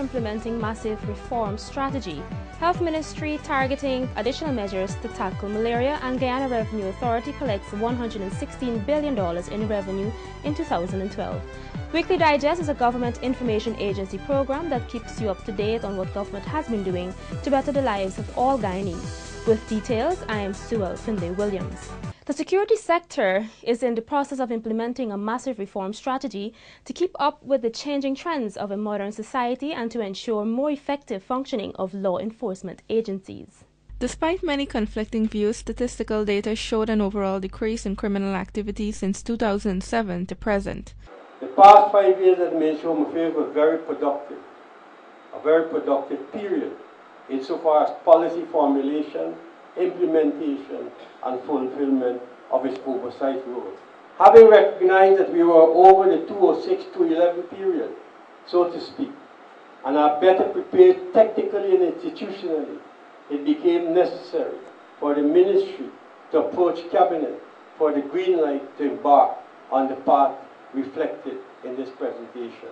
implementing massive reform strategy. Health Ministry targeting additional measures to tackle malaria, and Guyana Revenue Authority collects $116 billion in revenue in 2012. Weekly Digest is a government information agency program that keeps you up to date on what government has been doing to better the lives of all Guyanese. With details, I am Sewell Finlay-Williams. The security sector is in the process of implementing a massive reform strategy to keep up with the changing trends of a modern society and to ensure more effective functioning of law enforcement agencies. Despite many conflicting views, statistical data showed an overall decrease in criminal activity since 2007 to present. The past 5 years at the Ministry of Home Affairs were very productive, a very productive period insofar as policy formulation, implementation, and fulfillment of its oversight role. Having recognized that we were over the 2006-2011 period, so to speak, and are better prepared technically and institutionally, it became necessary for the Ministry to approach Cabinet for the green light to embark on the path reflected in this presentation.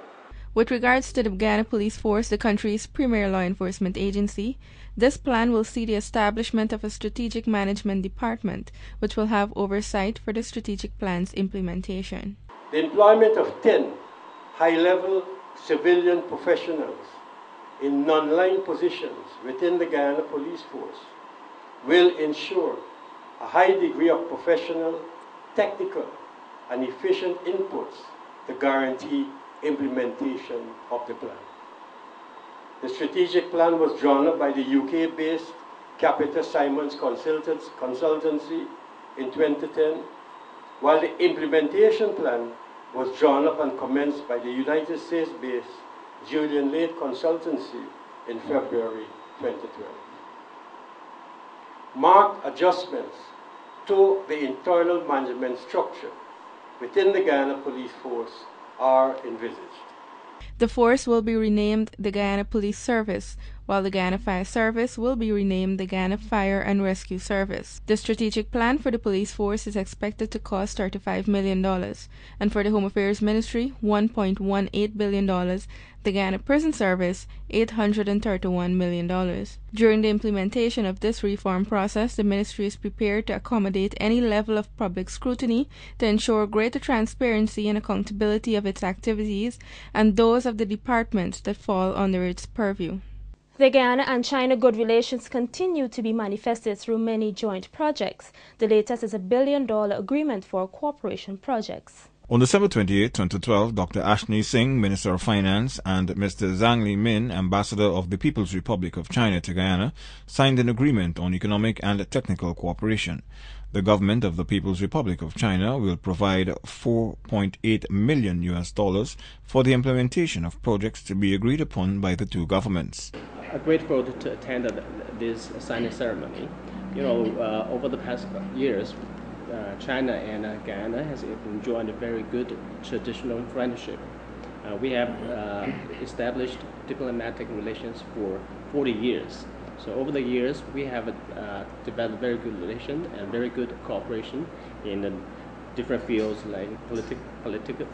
With regards to the Guyana Police Force, the country's premier law enforcement agency, this plan will see the establishment of a strategic management department, which will have oversight for the strategic plan's implementation. The employment of 10 high-level civilian professionals in non-line positions within the Guyana Police Force will ensure a high degree of professional, technical, and efficient inputs to guarantee implementation of the plan. The strategic plan was drawn up by the UK-based Capita Simons Consultancy in 2010, while the implementation plan was drawn up and commenced by the United States-based Julian Lake Consultancy in February 2012. Marked adjustments to the internal management structure within the Guyana Police Force are envisaged. The force will be renamed the Guyana Police Service, while the Guyana Fire Service will be renamed the Guyana Fire and Rescue Service. The strategic plan for the police force is expected to cost $35 million, and for the Home Affairs Ministry, $1.18 billion, the Guyana Prison Service, $831 million. During the implementation of this reform process, the Ministry is prepared to accommodate any level of public scrutiny to ensure greater transparency and accountability of its activities and those of the departments that fall under its purview. The Guyana and China good relations continue to be manifested through many joint projects. The latest is a $1 billion agreement for cooperation projects. On December 28, 2012, Dr. Ashney Singh, Minister of Finance, and Mr. Zhang Limin, Ambassador of the People's Republic of China to Guyana, signed an agreement on economic and technical cooperation. The government of the People's Republic of China will provide $4.8 million for the implementation of projects to be agreed upon by the two governments. Grateful to attend this signing ceremony. Over the past years, China and Guyana has enjoyed a very good traditional friendship. We have established diplomatic relations for 40 years. So over the years, we have developed very good relations and very good cooperation in different fields like political.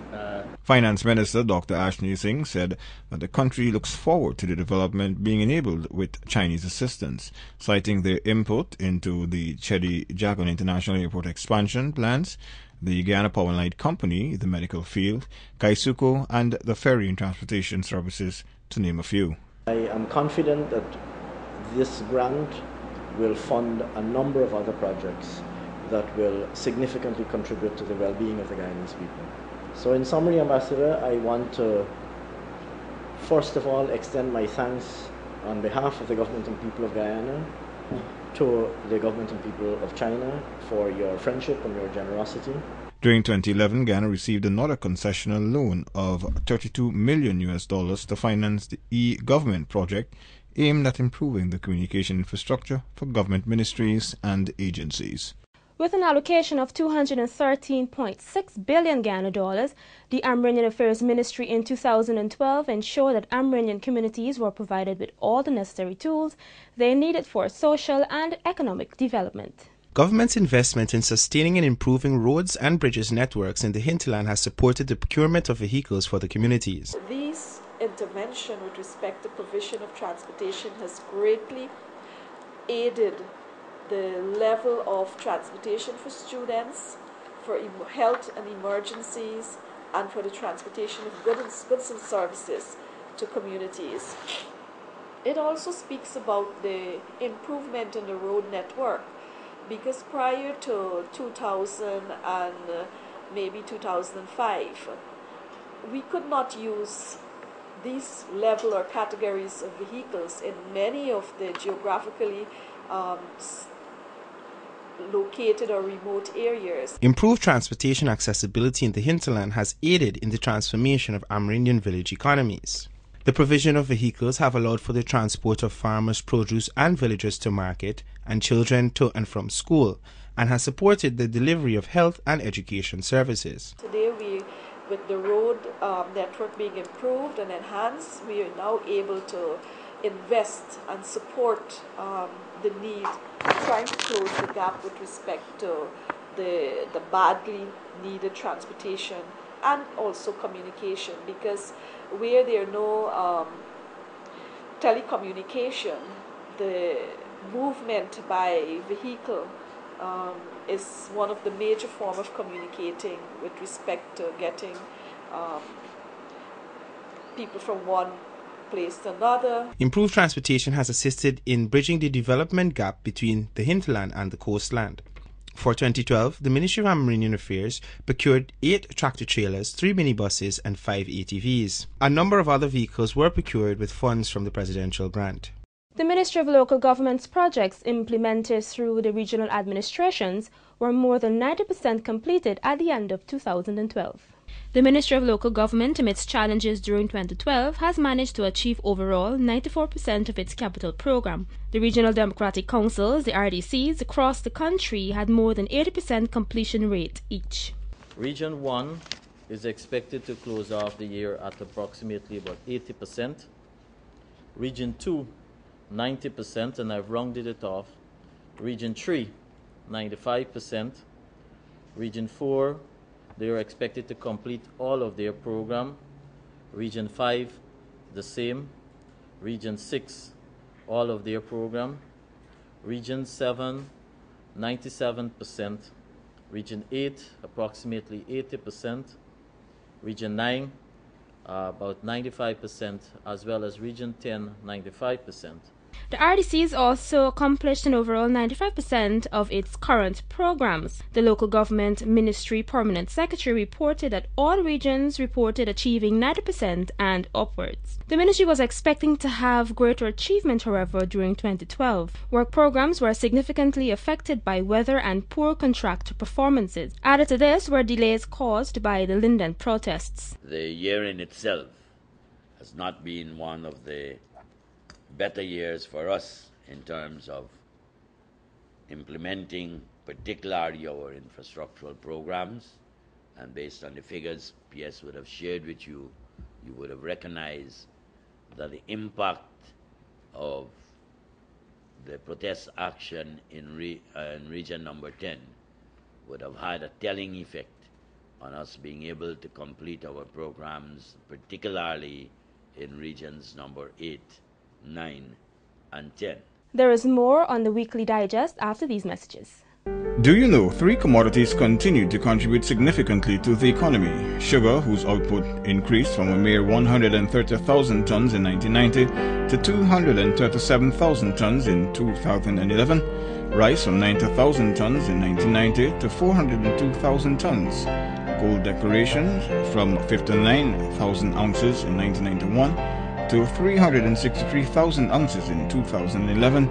Finance Minister Dr. Ashney Singh said that the country looks forward to the development being enabled with Chinese assistance, citing their input into the Chedi Jagan International Airport expansion plans, the Guyana Power and Light Company, the medical field, Kaisuko, and the ferry and transportation services, to name a few. I am confident that this grant will fund a number of other projects that will significantly contribute to the well-being of the Guyanese people. So in summary, Ambassador, I want to first of all extend my thanks on behalf of the government and people of Guyana to the government and people of China for your friendship and your generosity. During 2011, Guyana received another concessional loan of $32 million to finance the e-government project aimed at improving the communication infrastructure for government ministries and agencies. With an allocation of $213.6 billion Guyana dollars, the Amerindian Affairs Ministry in 2012 ensured that Amerindian communities were provided with all the necessary tools they needed for social and economic development. Government's investment in sustaining and improving roads and bridges networks in the hinterland has supported the procurement of vehicles for the communities. These intervention with respect to provision of transportation has greatly aided the level of transportation for students, for health and emergencies, and for the transportation of goods and services to communities. It also speaks about the improvement in the road network, because prior to 2000 and maybe 2005, we could not use these level or categories of vehicles in many of the geographically located or remote areas. Improved transportation accessibility in the hinterland has aided in the transformation of Amerindian village economies. The provision of vehicles have allowed for the transport of farmers' produce and villagers to market and children to and from school, and has supported the delivery of health and education services. Today, with the road network being improved and enhanced, we are now able to invest and support the need, trying to close the gap with respect to the badly needed transportation and also communication, because where there are no telecommunication, the movement by vehicle is one of the major forms of communicating with respect to getting people from one place to another. Improved transportation has assisted in bridging the development gap between the hinterland and the coastland. For 2012, the Ministry of Amerindian Affairs procured 8 tractor-trailers, 3 minibuses and 5 ATVs. A number of other vehicles were procured with funds from the presidential grant. The Ministry of Local Government's projects implemented through the regional administrations were more than 90% completed at the end of 2012. The Ministry of Local Government, amidst challenges during 2012, has managed to achieve overall 94% of its capital program. The Regional Democratic Councils, the RDCs, across the country had more than 80% completion rate each. Region 1 is expected to close off the year at approximately about 80%. Region 2, 90%, and I've rounded it off. Region 3, 95%. Region 4, they are expected to complete all of their program. Region 5, the same. Region 6, all of their program. Region 7, 97%. Region 8, approximately 80%. Region 9, about 95%, as well as Region 10, 95%. The RDCs also accomplished an overall 95% of its current programs. The Local Government Ministry Permanent Secretary reported that all regions reported achieving 90% and upwards. The ministry was expecting to have greater achievement, however, during 2012. Work programs were significantly affected by weather and poor contractor performances. Added to this were delays caused by the Linden protests. The year in itself has not been one of the better years for us in terms of implementing particularly our infrastructural programs, and based on the figures PS would have shared with you, you would have recognized that the impact of the protest action in region number 10 would have had a telling effect on us being able to complete our programs, particularly in regions number 8, 9, and 10. There is more on the Weekly Digest after these messages. Do you know 3 commodities continue to contribute significantly to the economy? Sugar, whose output increased from a mere 130,000 tons in 1990 to 237,000 tons in 2011. Rice from 90,000 tons in 1990 to 402,000 tons. Gold decorations from 59,000 ounces in 1991 to 363,000 ounces in 2011,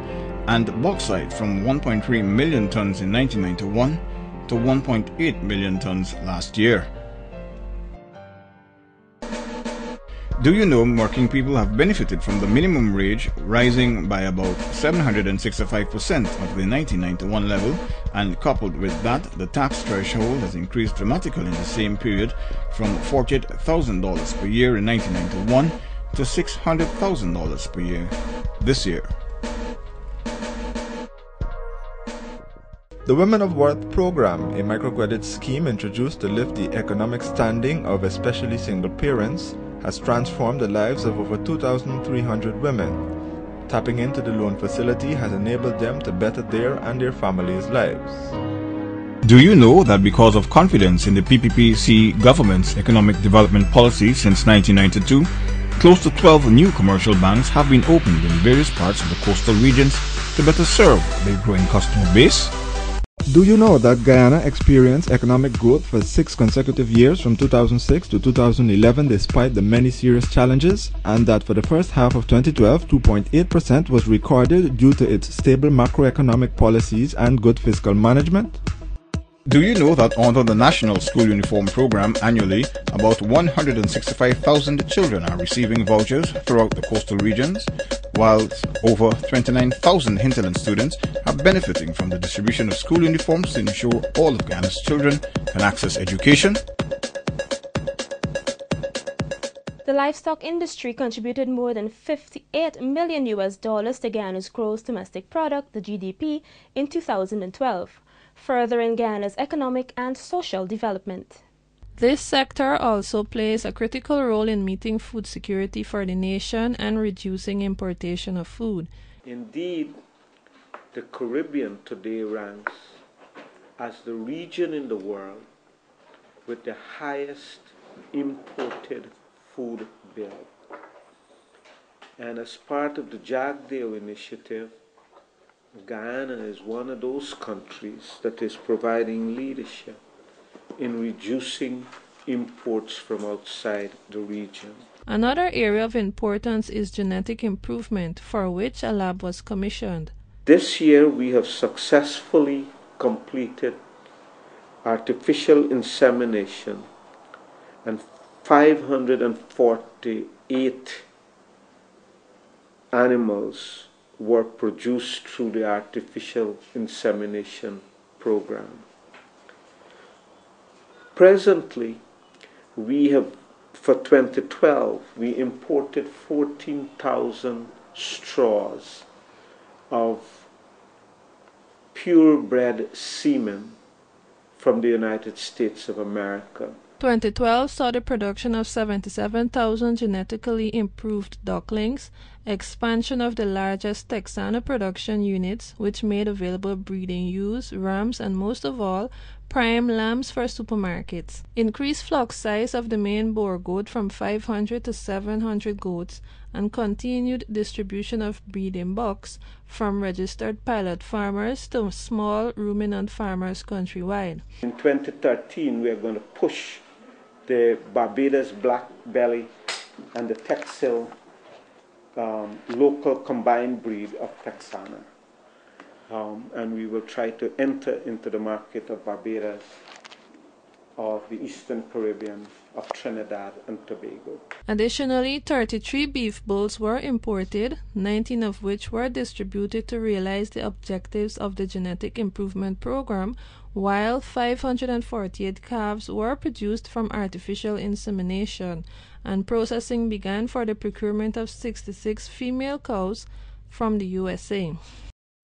and bauxite from 1.3 million tons in 1991 to 1.8 million tons last year. Do you know working people have benefited from the minimum wage rising by about 765% of the 1991 level, and coupled with that, the tax threshold has increased dramatically in the same period from $48,000 per year in 1991 to $600,000 per year this year. The Women of Worth program, a microcredit scheme introduced to lift the economic standing of especially single parents has transformed the lives of over 2,300 women. Tapping into the loan facility has enabled them to better their and their families' lives. Do you know that because of confidence in the PPPC government's economic development policy since 1992, close to 12 new commercial banks have been opened in various parts of the coastal regions to better serve their growing customer base? Do you know that Guyana experienced economic growth for 6 consecutive years from 2006 to 2011 despite the many serious challenges, and that for the first half of 2012, 2.8% was recorded due to its stable macroeconomic policies and good fiscal management? Do you know that under the National School Uniform Program annually, about 165,000 children are receiving vouchers throughout the coastal regions, whilst over 29,000 hinterland students are benefiting from the distribution of school uniforms to ensure all of Guyana's children can access education? The livestock industry contributed more than $58 million to Guyana's gross domestic product, the GDP, in 2012. Furthering Guyana's economic and social development. This sector also plays a critical role in meeting food security for the nation and reducing importation of food. Indeed, the Caribbean today ranks as the region in the world with the highest imported food bill. And as part of the Jagdeo initiative, Guyana is one of those countries that is providing leadership in reducing imports from outside the region. Another area of importance is genetic improvement, for which a lab was commissioned. This year we have successfully completed artificial insemination, and 548 animals were produced through the artificial insemination program. Presently, we have, for 2012, we imported 14,000 straws of purebred semen from the United States of America. 2012 saw the production of 77,000 genetically improved ducklings, expansion of the largest Texana production units, which made available breeding ewes, rams, and most of all, prime lambs for supermarkets. Increased flock size of the main Boer goat from 500 to 700 goats, and continued distribution of breeding bucks from registered pilot farmers to small ruminant farmers countrywide. In 2013, we are going to push the Barbados Black Belly and the Texel local combined breed of Texana. And we will try to enter into the market of Barbados, of the Eastern Caribbean, of Trinidad and Tobago. Additionally, 33 beef bulls were imported, 19 of which were distributed to realize the objectives of the genetic improvement program, while 548 calves were produced from artificial insemination, and processing began for the procurement of 66 female cows from the USA.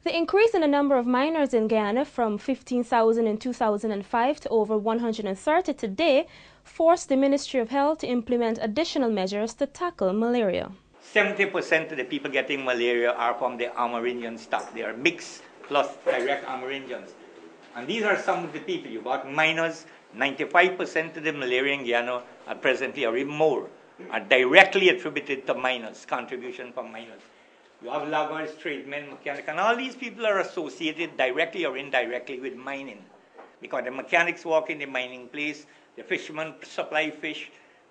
The increase in the number of minors in Guyana from 15,000 in 2005 to over 130 today forced the Ministry of Health to implement additional measures to tackle malaria. 70% of the people getting malaria are from the Amerindian stock. They are mixed plus direct Amerindians. And these are some of the people. You've got minors. 95% of the malaria in Guyana at presently, or even more, are directly attributed to minors, contribution from minors. You have loggers, tradesmen, mechanics, and all these people are associated directly or indirectly with mining. Because the mechanics walk in the mining place, the fishermen supply fish,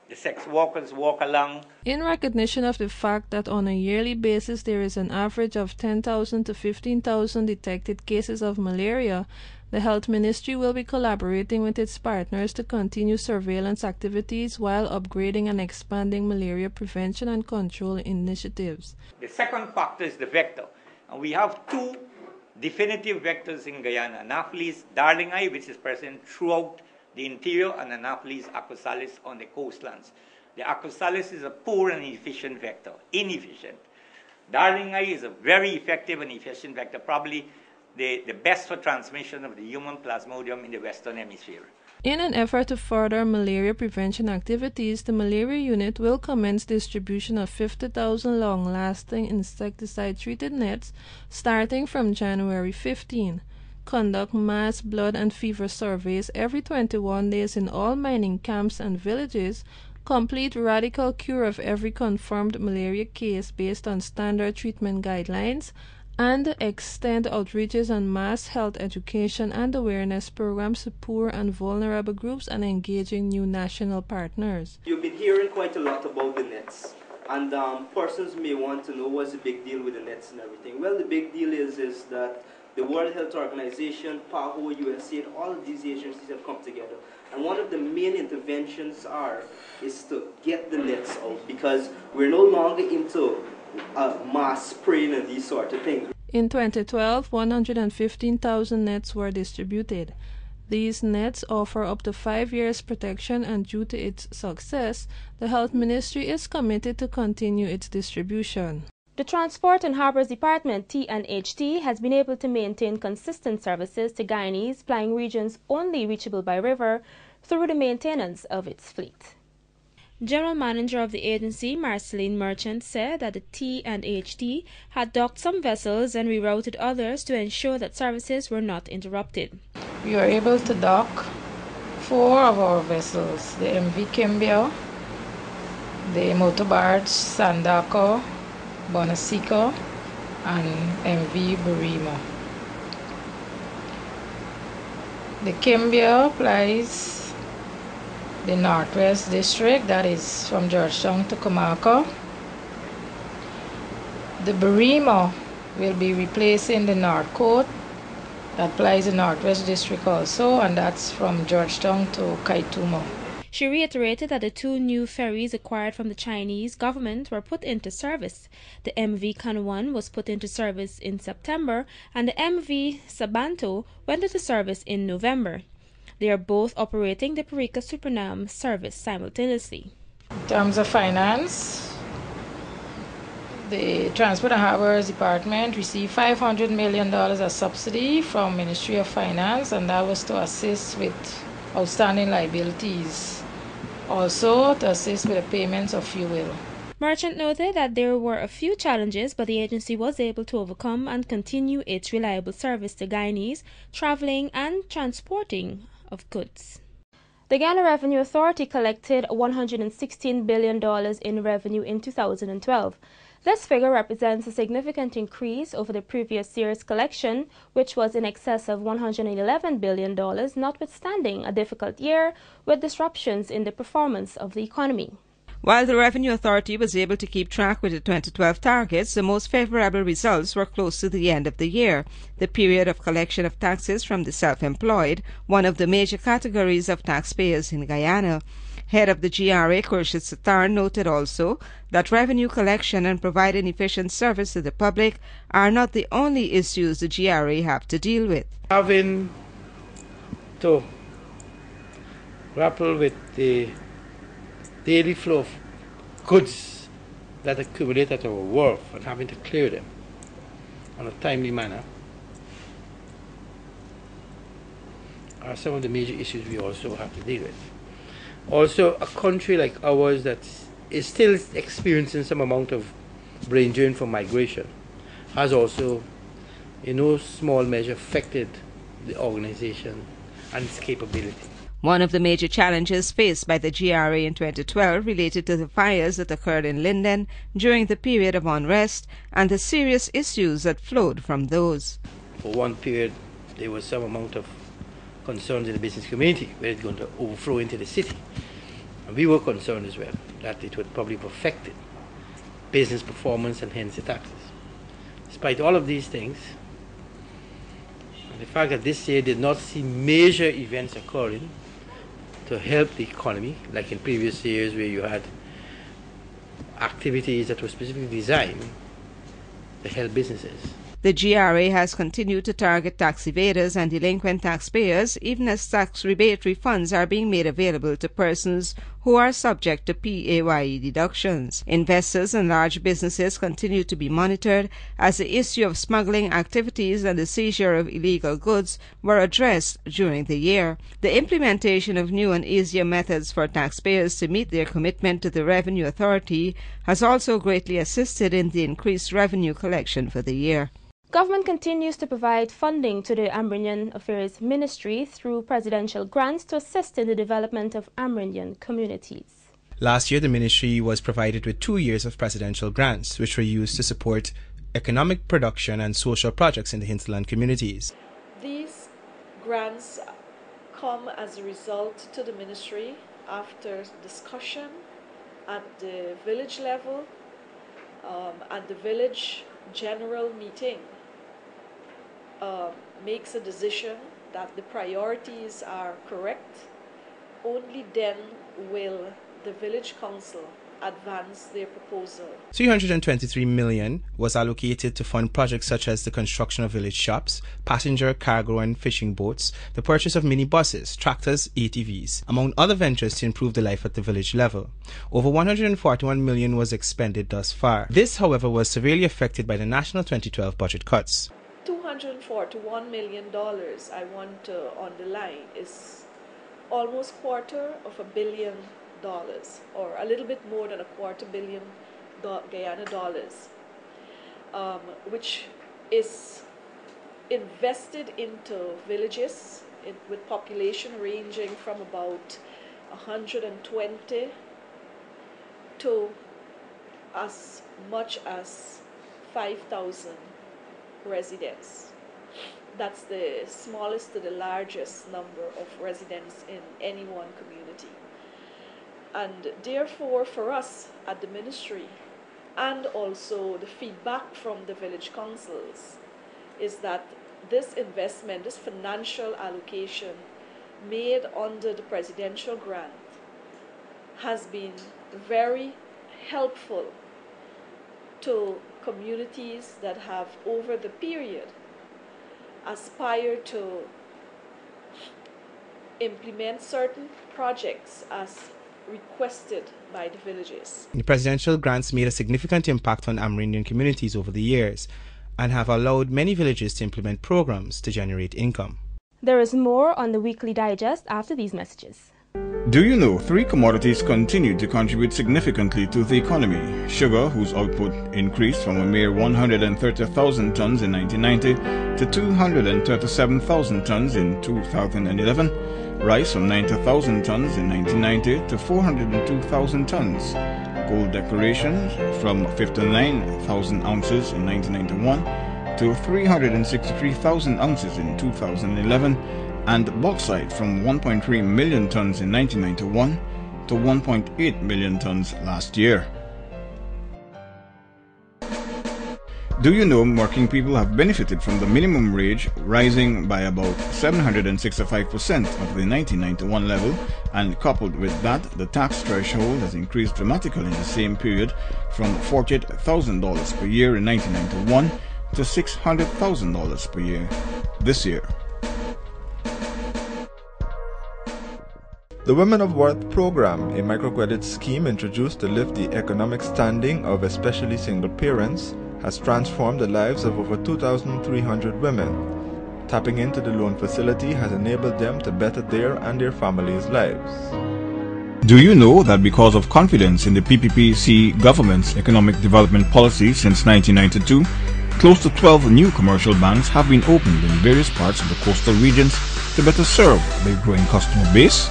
the sex workers walk along. In recognition of the fact that on a yearly basis there is an average of 10,000 to 15,000 detected cases of malaria, the Health Ministry will be collaborating with its partners to continue surveillance activities while upgrading and expanding malaria prevention and control initiatives. The second factor is the vector. And we have two definitive vectors in Guyana, Anopheles darlingi, which is present throughout the interior, and Anopheles acrosalis on the coastlands. The acrosalis is a poor and inefficient vector, inefficient. Darlingi is a very effective and efficient vector, probably the best for transmission of the human plasmodium in the Western Hemisphere. In an effort to further malaria prevention activities, the Malaria Unit will commence distribution of 50,000 long-lasting insecticide-treated nets starting from January 15. Conduct mass blood and fever surveys every 21 days in all mining camps and villages. Complete radical cure of every confirmed malaria case based on standard treatment guidelines, and extend outreaches and mass health education and awareness programs to poor and vulnerable groups and engaging new national partners. You've been hearing quite a lot about the nets, and persons may want to know what's the big deal with the nets and everything. Well, the big deal is that the World Health Organization, PAHO, USAID, all of these agencies have come together. And one of the main interventions is to get the nets out, because we're no longer into mass spraying and these sort of things. In 2012, 115,000 nets were distributed. These nets offer up to 5 years protection, and due to its success, the Health Ministry is committed to continue its distribution. The Transport and Harbours Department, TNHD, has been able to maintain consistent services to Guyanese flying regions only reachable by river through the maintenance of its fleet. General Manager of the agency, Marceline Merchant, said that the TNHD had docked some vessels and rerouted others to ensure that services were not interrupted. We were able to dock 4 of our vessels, the MV Kimbia, the motor barge Sandako, Bonasico, and MV Burima. The Kimbia plies the Northwest District, that is from Georgetown to Comarco. The Burima will be replacing the North Coast, that plies the Northwest District also, and that's from Georgetown to Kaitumo. She reiterated that the 2 new ferries acquired from the Chinese government were put into service. The MV Kanwan was put into service in September, and the MV Sabanto went into service in November. They are both operating the Parika Supernam service simultaneously. In terms of finance, the Transport and Harbours Department received $500 million as subsidy from Ministry of Finance, and that was to assist with outstanding liabilities, also to assist with the payments of fuel. Merchant noted that there were a few challenges, but the agency was able to overcome and continue its reliable service to Guyanese traveling and transporting of goods. The Guyana Revenue Authority collected $116 billion in revenue in 2012. This figure represents a significant increase over the previous year's collection, which was in excess of $111 billion, notwithstanding a difficult year with disruptions in the performance of the economy. While the Revenue Authority was able to keep track with the 2012 targets, the most favorable results were close to the end of the year, the period of collection of taxes from the self-employed, one of the major categories of taxpayers in Guyana. Head of the GRA, Khurshid Sattar, noted also that revenue collection and providing efficient service to the public are not the only issues the GRA have to deal with. Having to grapple with the daily flow of goods that accumulate at our wharf and having to clear them in a timely manner are some of the major issues we also have to deal with. Also, a country like ours that is still experiencing some amount of brain drain from migration has also, in no small measure, affected the organization and its capability. One of the major challenges faced by the GRA in 2012 related to the fires that occurred in Linden during the period of unrest and the serious issues that flowed from those. For one period, there was some amount of concerns in the business community where it's going to overflow into the city. And we were concerned as well that it would probably have affected business performance and hence the taxes. Despite all of these things, and the fact that this year did not see major events occurring to help the economy, like in previous years where you had activities that were specifically designed to help businesses. The GRA has continued to target tax evaders and delinquent taxpayers, even as tax rebate refunds are being made available to persons who are subject to PAYE deductions. Investors and large businesses continue to be monitored as the issue of smuggling activities and the seizure of illegal goods were addressed during the year. The implementation of new and easier methods for taxpayers to meet their commitment to the Revenue Authority has also greatly assisted in the increased revenue collection for the year. Government continues to provide funding to the Amerindian Affairs Ministry through presidential grants to assist in the development of Amerindian communities. Last year, the ministry was provided with 2 years of presidential grants, which were used to support economic production and social projects in the hinterland communities. These grants come as a result to the ministry after discussion at the village level and the village general meeting makes a decision that the priorities are correct. Only then will the village council advance their proposal. $323 million was allocated to fund projects such as the construction of village shops, passenger, cargo and fishing boats, the purchase of minibuses, tractors, ATVs, among other ventures to improve the life at the village level. Over $141 million was expended thus far. This, however, was severely affected by the national 2012 budget cuts. $241 million, I want to underline, is almost $250 million, or a little bit more than $250 million Guyana dollars, which is invested into villages with population ranging from about 120 to as much as 5,000 residents. That's the smallest to the largest number of residents in any one community. And therefore, for us at the ministry, and also the feedback from the village councils, is that this investment, this financial allocation made under the presidential grant has been very helpful to communities that have, over the period, aspired to implement certain projects as requested by the villages. The presidential grants made a significant impact on Amerindian communities over the years and have allowed many villages to implement programs to generate income. There is more on the Weekly Digest after these messages. Do you know 3 commodities continue to contribute significantly to the economy? Sugar, whose output increased from a mere 130,000 tons in 1990 to 237,000 tons in 2011. Rice from 90,000 tons in 1990 to 402,000 tons. Gold decorations from 59,000 ounces in 1991 to 363,000 ounces in 2011. And bauxite from 1.3 million tons in 1991 to 1.8 million tons last year. Do you know working people have benefited from the minimum wage rising by about 765% of the 1991 level, and coupled with that, the tax threshold has increased dramatically in the same period from $48,000 per year in 1991 to $600,000 per year this year. The Women of Worth program, a microcredit scheme introduced to lift the economic standing of especially single parents, has transformed the lives of over 2,300 women. Tapping into the loan facility has enabled them to better their and their families' lives. Do you know that because of confidence in the PPPC government's economic development policy since 1992, close to 12 new commercial banks have been opened in various parts of the coastal regions to better serve their growing customer base?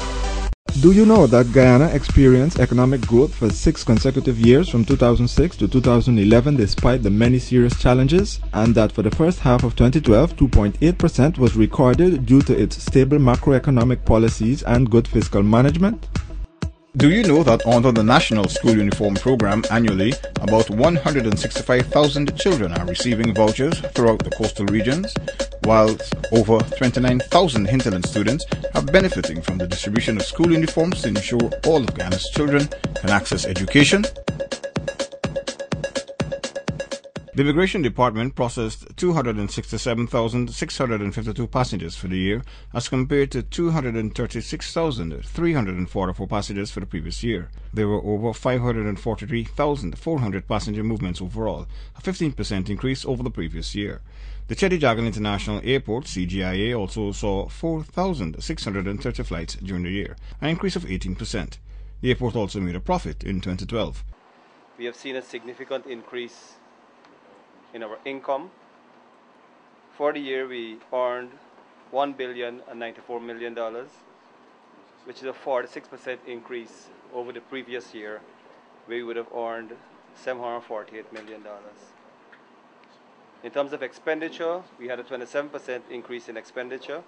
Do you know that Guyana experienced economic growth for 6 consecutive years from 2006 to 2011 despite the many serious challenges, and that for the first half of 2012, 2.8% was recorded due to its stable macroeconomic policies and good fiscal management? Do you know that under the National School Uniform Program annually, about 165,000 children are receiving vouchers throughout the coastal regions, while over 29,000 hinterland students are benefiting from the distribution of school uniforms to ensure all of Guyana's children can access education? The Immigration Department processed 267,652 passengers for the year as compared to 236,344 passengers for the previous year. There were over 543,400 passenger movements overall, a 15% increase over the previous year. The Cheddi Jagan International Airport, CGIA, also saw 4,630 flights during the year, an increase of 18%. The airport also made a profit in 2012. We have seen a significant increase in our income. For the year, we earned $1,094 million, which is a 46% increase over the previous year, where we would have earned $748 million. In terms of expenditure, we had a 27% increase in expenditure,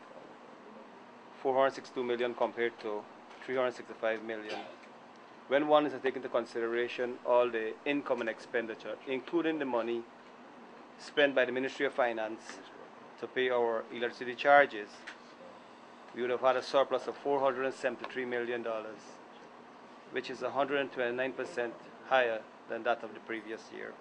$462 million compared to $365 million. When one is to take into consideration all the income and expenditure, including the money spent by the Ministry of Finance to pay our electricity charges, we would have had a surplus of $473 million, which is 129% higher than that of the previous year.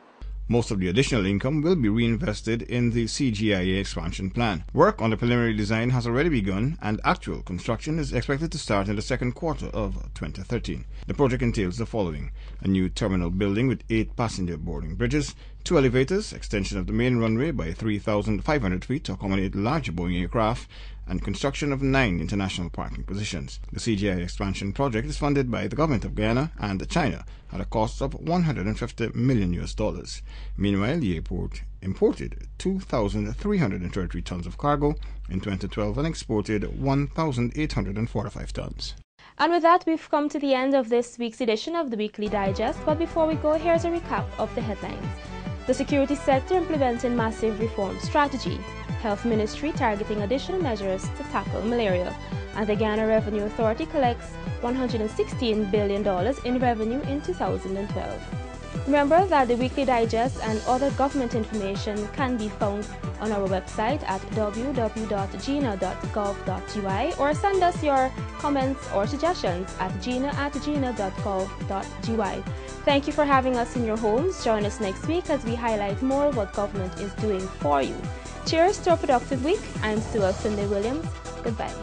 Most of the additional income will be reinvested in the CGIA expansion plan. Work on the preliminary design has already begun, and actual construction is expected to start in the second quarter of 2013. The project entails the following: a new terminal building with 8 passenger boarding bridges, 2 elevators, extension of the main runway by 3,500 feet to accommodate larger Boeing aircraft, and construction of 9 international parking positions. The CGI expansion project is funded by the government of Guyana and China at a cost of $150 million. Meanwhile, the airport imported 2,333 tons of cargo in 2012 and exported 1,845 tons. And with that, we've come to the end of this week's edition of the Weekly Digest. But before we go, here's a recap of the headlines. The security sector implementing massive reform strategy. Health Ministry targeting additional measures to tackle malaria. And the Guyana Revenue Authority collects $116 billion in revenue in 2012. Remember that the Weekly Digest and other government information can be found on our website at www.gina.gov.gy, or send us your comments or suggestions at gina@gina.gov.gy. Thank you for having us in your homes. Join us next week as we highlight more of what government is doing for you. Cheers to a productive week. I'm Sue Sunday Williams. Goodbye.